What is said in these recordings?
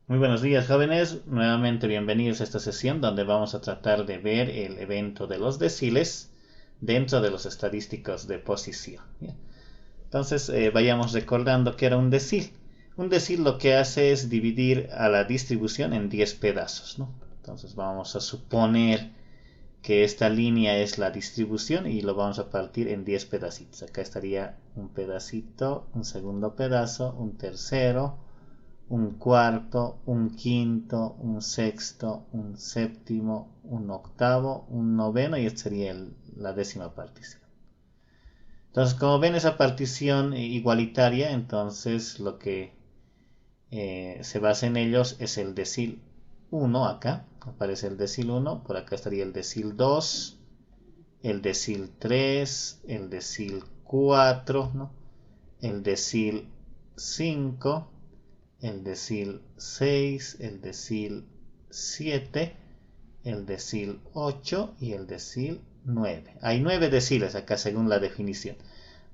Muy buenos días, jóvenes. Nuevamente bienvenidos a esta sesión donde vamos a tratar de ver el evento de los deciles dentro de los estadísticos de posición. ¿Ya? Entonces, vayamos recordando que era un decil. Un decil lo que hace es dividir a la distribución en 10 pedazos, ¿no? Entonces, vamos a suponer que esta línea es la distribución y lo vamos a partir en 10 pedacitos. Acá estaría un pedacito, un segundo pedazo, un tercero, un cuarto, un quinto, un sexto, un séptimo, un octavo, un noveno y esta sería la décima partición. Entonces, como ven esa partición igualitaria, entonces lo que se basa en ellos es el decil 1 acá, aparece el decil 1, por acá estaría el decil 2, el decil 3, el decil 4, ¿no? El decil 5, el decil 6, el decil 7, el decil 8 y el decil 9. Hay 9 deciles acá según la definición.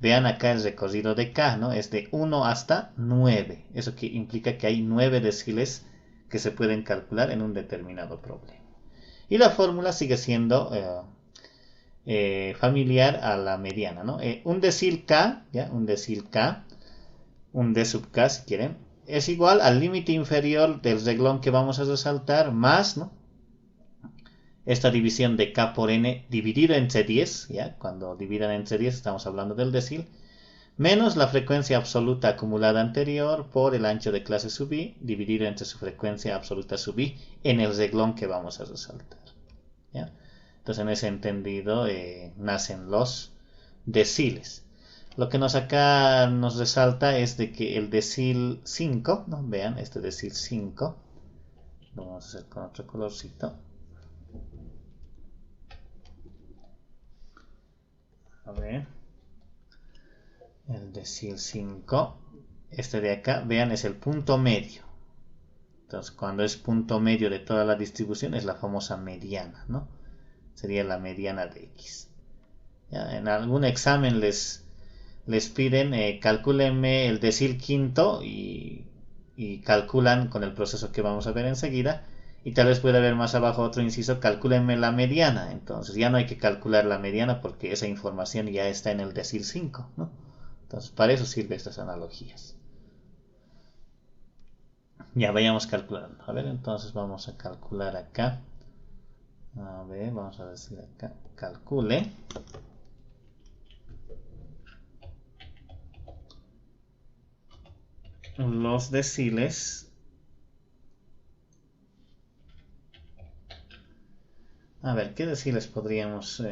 Vean acá el recorrido de K, ¿no? Es de 1 hasta 9. Eso que implica que hay 9 deciles que se pueden calcular en un determinado problema. Y la fórmula sigue siendo familiar a la mediana, ¿no? Un decil K, ¿ya? Un decil K, un D sub K si quieren, es igual al límite inferior del reglón que vamos a resaltar más, ¿no? Esta división de K por N dividido entre 10, ¿ya? Cuando dividan entre 10 estamos hablando del decil, menos la frecuencia absoluta acumulada anterior por el ancho de clase sub i dividido entre su frecuencia absoluta sub i en el reglón que vamos a resaltar, ¿ya? Entonces en ese entendido nacen los deciles. Lo que acá nos resalta es de que el decil 5, ¿no? Vean, este decil 5, lo vamos a hacer con otro colorcito. A ver, el decil 5, este de acá, vean, es el punto medio. Entonces, cuando es punto medio de toda la distribución, es la famosa mediana, ¿no? Sería la mediana de X. ¿Ya? En algún examen les piden, calcúlenme el decil quinto y calculan con el proceso que vamos a ver enseguida. Y tal vez pueda haber más abajo otro inciso, calcúlenme la mediana. Entonces ya no hay que calcular la mediana porque esa información ya está en el decil 5, ¿no? Entonces para eso sirven estas analogías. Ya vayamos calculando. A ver, entonces vamos a calcular acá. A ver, vamos a decir acá, calcule. Los deciles. A ver, ¿qué deciles podríamos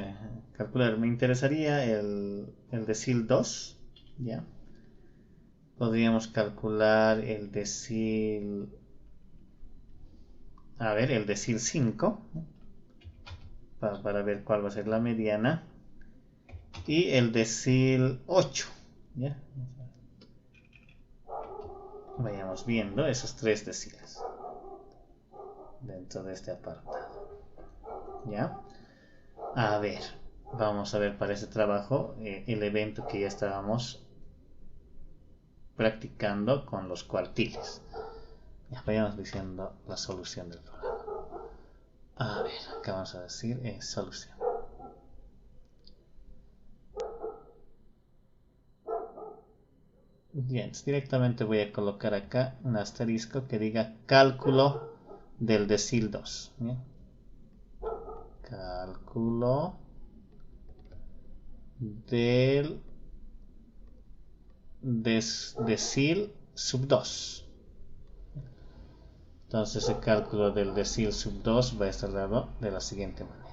calcular? Me interesaría el decil 2, ¿ya? Podríamos calcular el decil... A ver, el decil 5, para ver cuál va a ser la mediana. Y el decil 8, ¿ya? Vayamos viendo esos tres deciles dentro de este apartado, ¿ya? A ver, vamos a ver para este trabajo el evento que ya estábamos practicando con los cuartiles. Ya vayamos diciendo la solución del problema. A ver, acá vamos a decir solución. Bien, directamente voy a colocar acá un asterisco que diga cálculo del decil 2. ¿Bien? Cálculo del decil sub 2. Entonces el cálculo del decil sub 2 va a estar dado de la siguiente manera.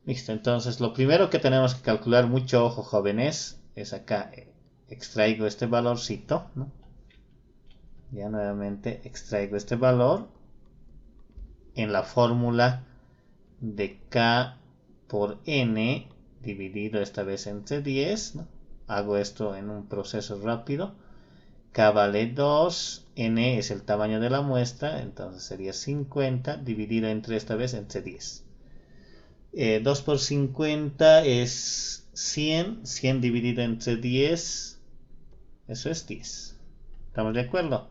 Listo, entonces lo primero que tenemos que calcular, mucho ojo jóvenes, es acá, extraigo este valorcito, ¿no? Ya nuevamente extraigo este valor en la fórmula de K por N dividido esta vez entre 10, ¿no? Hago esto en un proceso rápido. K vale 2, N es el tamaño de la muestra, entonces sería 50 dividido entre esta vez entre 10. 2 por 50 es 100, 100 dividido entre 10 Eso es 10. ¿Estamos de acuerdo?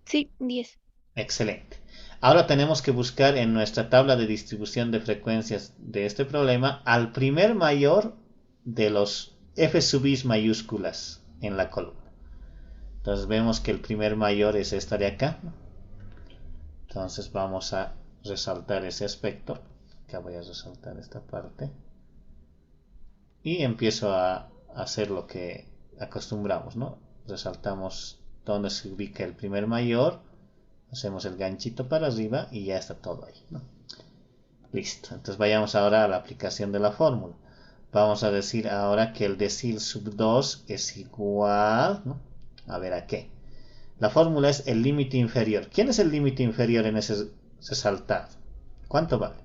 Sí, 10. Excelente. Ahora tenemos que buscar en nuestra tabla de distribución de frecuencias de este problema al primer mayor de los f sub i mayúsculas en la columna. Entonces vemos que el primer mayor es esta de acá. Entonces vamos a resaltar ese aspecto. Acá voy a resaltar esta parte. Y empiezo a hacer lo que acostumbramos, ¿no? Resaltamos dónde se ubica el primer mayor. Hacemos el ganchito para arriba y ya está todo ahí, ¿no? Listo. Entonces vayamos ahora a la aplicación de la fórmula. Vamos a decir ahora que el decil sub 2 es igual, ¿no? A ver a qué. La fórmula es el límite inferior. ¿Quién es el límite inferior en ese resaltado? ¿Cuánto vale?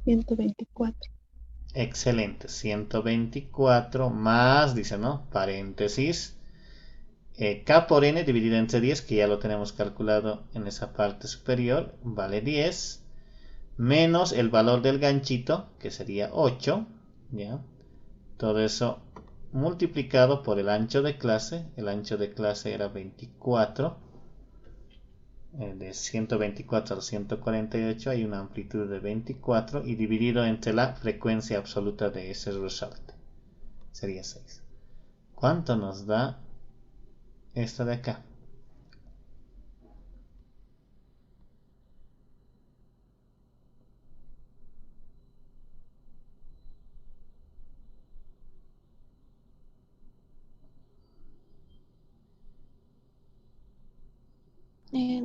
124. Excelente. 124 más, dice, ¿no? Paréntesis. K por n dividido entre 10, que ya lo tenemos calculado en esa parte superior, vale 10. Menos el valor del ganchito, que sería 8. ¿Ya? Todo eso multiplicado por el ancho de clase. El ancho de clase era 24. De 124 al 148 hay una amplitud de 24 y dividido entre la frecuencia absoluta de ese resalte. Sería 6. ¿Cuánto nos da esta de acá?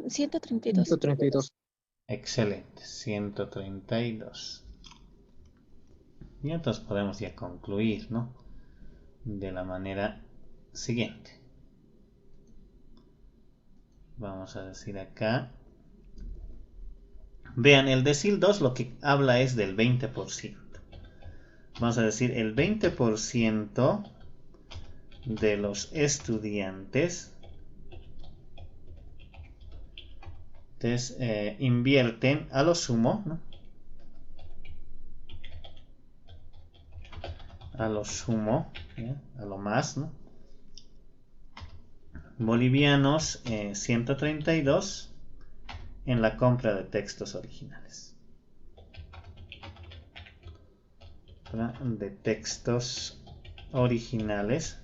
Ciento treinta y dos. 132. Excelente, 132. Y entonces podemos ya concluir, ¿no? De la manera siguiente. Vamos a decir acá. Vean, el decil 2 lo que habla es del 20%. Vamos a decir el 20% de los estudiantes invierten a lo sumo, ¿no? A lo sumo, ¿ya? A lo más, ¿no? Bolivianos 132 en la compra de textos originales. De textos originales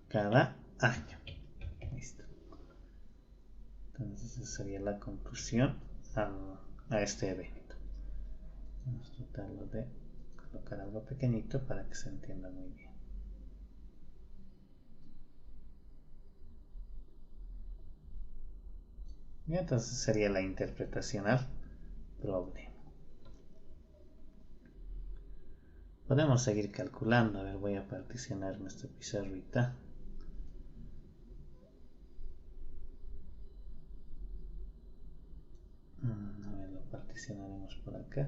cada año. Listo. Entonces esa sería la conclusión a este evento. Vamos a tratarlo de colocar algo pequeñito para que se entienda muy bien. Y entonces sería la interpretación al problema. Podemos seguir calculando. A ver, voy a particionar nuestra pizarrita. A ver, lo particionaremos por acá.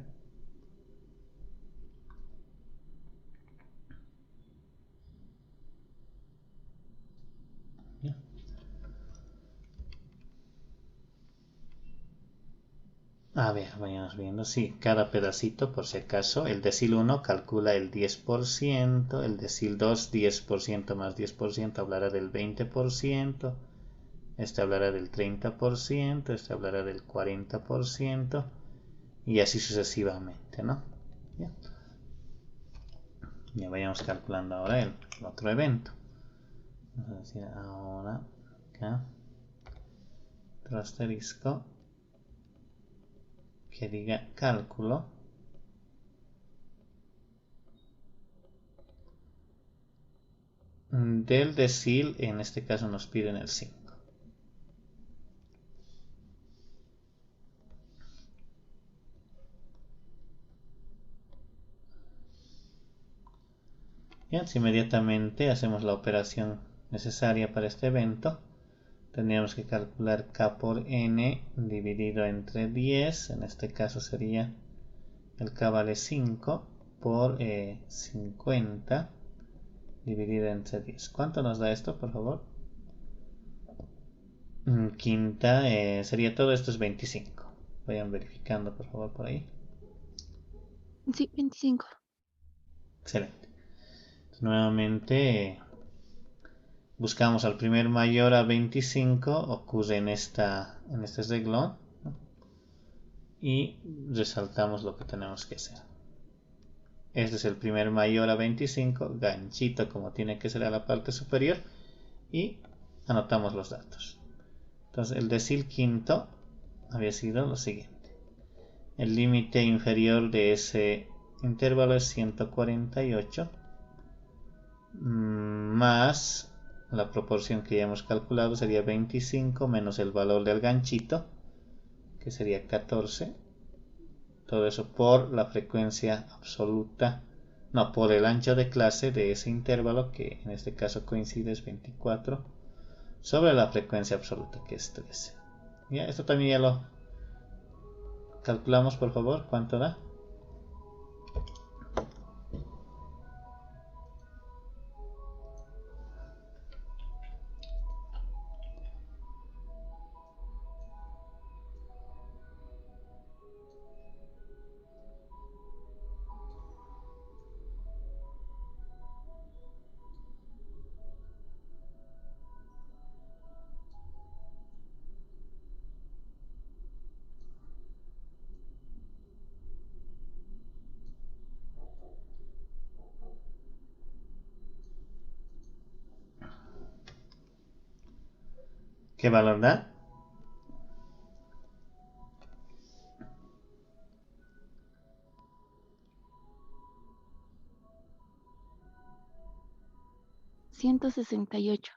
¿Ya? A ver, vayamos viendo. Sí, cada pedacito, por si acaso. El decil 1 calcula el 10%. El decil 2, 10% más 10% hablará del 20%. Este hablará del 30%. Este hablará del 40%. Y así sucesivamente, ¿no? Ya, ya vayamos calculando ahora el otro evento. Vamos a decir ahora acá. Otro asterisco que diga cálculo del decil, en este caso nos piden el 5. Bien, si inmediatamente hacemos la operación necesaria para este evento, tendríamos que calcular k por n dividido entre 10, en este caso sería el k vale 5 por 50 dividido entre 10. ¿Cuánto nos da esto, por favor? quinta, sería todo esto es 25. Vayan verificando por favor por ahí. Sí, 25. Excelente. Entonces, nuevamente buscamos al primer mayor a 25, ocurre en este renglón, ¿no? Y resaltamos lo que tenemos que hacer. Este es el primer mayor a 25, ganchito como tiene que ser a la parte superior y anotamos los datos. Entonces el decil quinto había sido lo siguiente. El límite inferior de ese intervalo es 148 más la proporción que ya hemos calculado sería 25 menos el valor del ganchito, que sería 14. Todo eso por la frecuencia absoluta, no, por el ancho de clase de ese intervalo, que en este caso coincide es 24, sobre la frecuencia absoluta, que es 13. Ya, esto también ya lo calculamos, por favor, ¿cuánto da? ¿Qué valor da? 168.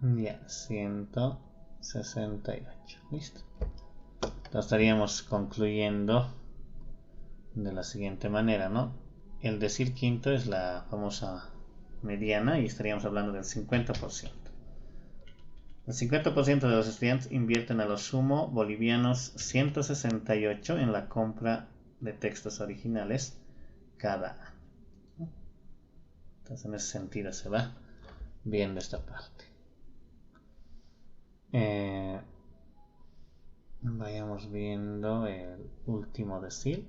Ya, 168. Listo. Entonces estaríamos concluyendo de la siguiente manera, ¿no? El decil quinto es la famosa mediana y estaríamos hablando del 50%. El 50% de los estudiantes invierten a lo sumo bolivianos 168 en la compra de textos originales cada año. Entonces en ese sentido se va viendo esta parte. Vayamos viendo el último decil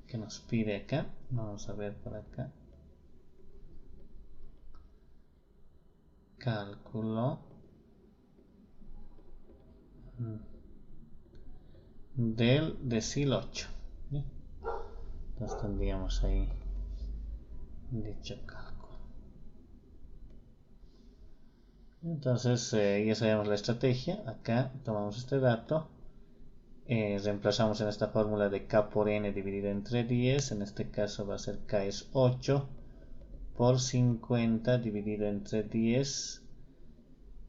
que nos pide acá. Vamos a ver por acá. Cálculo del decil 8. Entonces tendríamos ahí dicho cálculo. Entonces ya sabemos la estrategia. Acá tomamos este dato, reemplazamos en esta fórmula de k por n dividido entre 10. En este caso va a ser k es 8 por 50 dividido entre 10.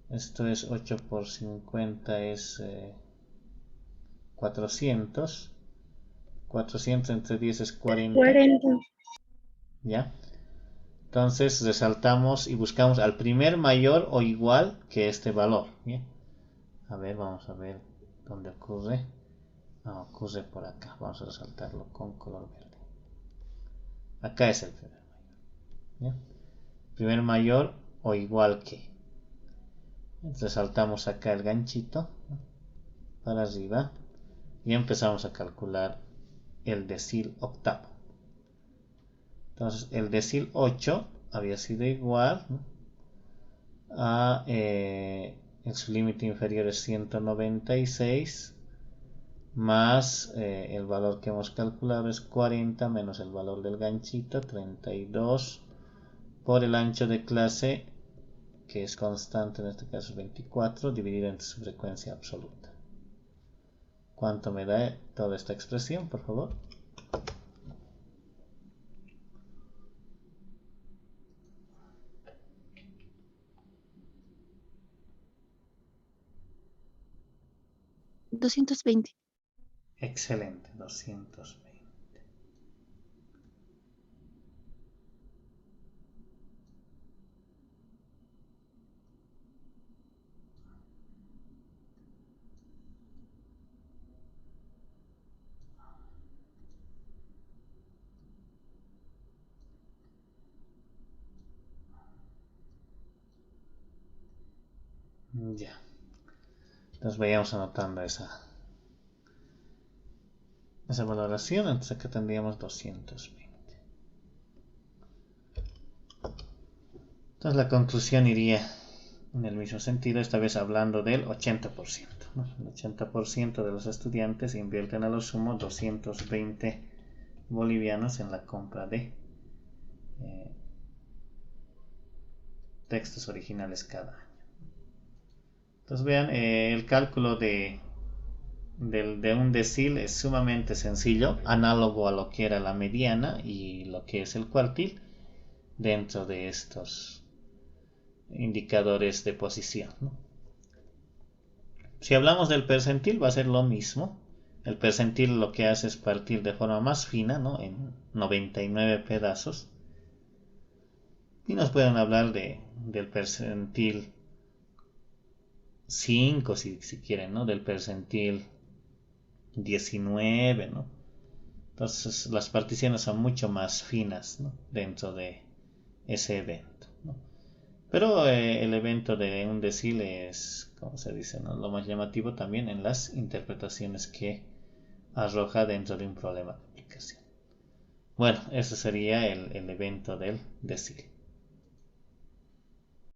Esto es 8 por 50 es 400. 400 entre 10 es 40. 40. ¿Ya? Entonces resaltamos y buscamos al primer mayor o igual que este valor. ¿Bien? A ver, vamos a ver dónde ocurre. No, ocurre por acá. Vamos a resaltarlo con color verde. Acá es el primer mayor. ¿Bien? Primer mayor o igual que. Resaltamos acá el ganchito, ¿no?, para arriba y empezamos a calcular el decil octavo. Entonces el decil 8 había sido igual, ¿no?, a su límite inferior es 196 más el valor que hemos calculado es 40 menos el valor del ganchito 32 por el ancho de clase, que es constante, en este caso 24, dividido entre su frecuencia absoluta. ¿Cuánto me da toda esta expresión, por favor? $220. Excelente, 220. Ya. Entonces vayamos anotando esa valoración. Entonces acá tendríamos 220. Entonces la conclusión iría en el mismo sentido, esta vez hablando del 80%, ¿no? El 80% de los estudiantes invierten a lo sumo 220 bolivianos en la compra de textos originales cada año. Entonces vean, el cálculo de un decil es sumamente sencillo, análogo a lo que era la mediana y lo que es el cuartil dentro de estos indicadores de posición, ¿no? Si hablamos del percentil va a ser lo mismo. El percentil lo que hace es partir de forma más fina, ¿no? En 99 pedazos. Y nos pueden hablar del percentil 5 si quieren, ¿no? Del percentil 19, ¿no? Entonces las particiones son mucho más finas, ¿no? Dentro de ese evento, ¿no? Pero el evento de un decil es, como se dice, ¿no? Lo más llamativo también en las interpretaciones que arroja dentro de un problema de aplicación. Bueno, ese sería el evento del decil.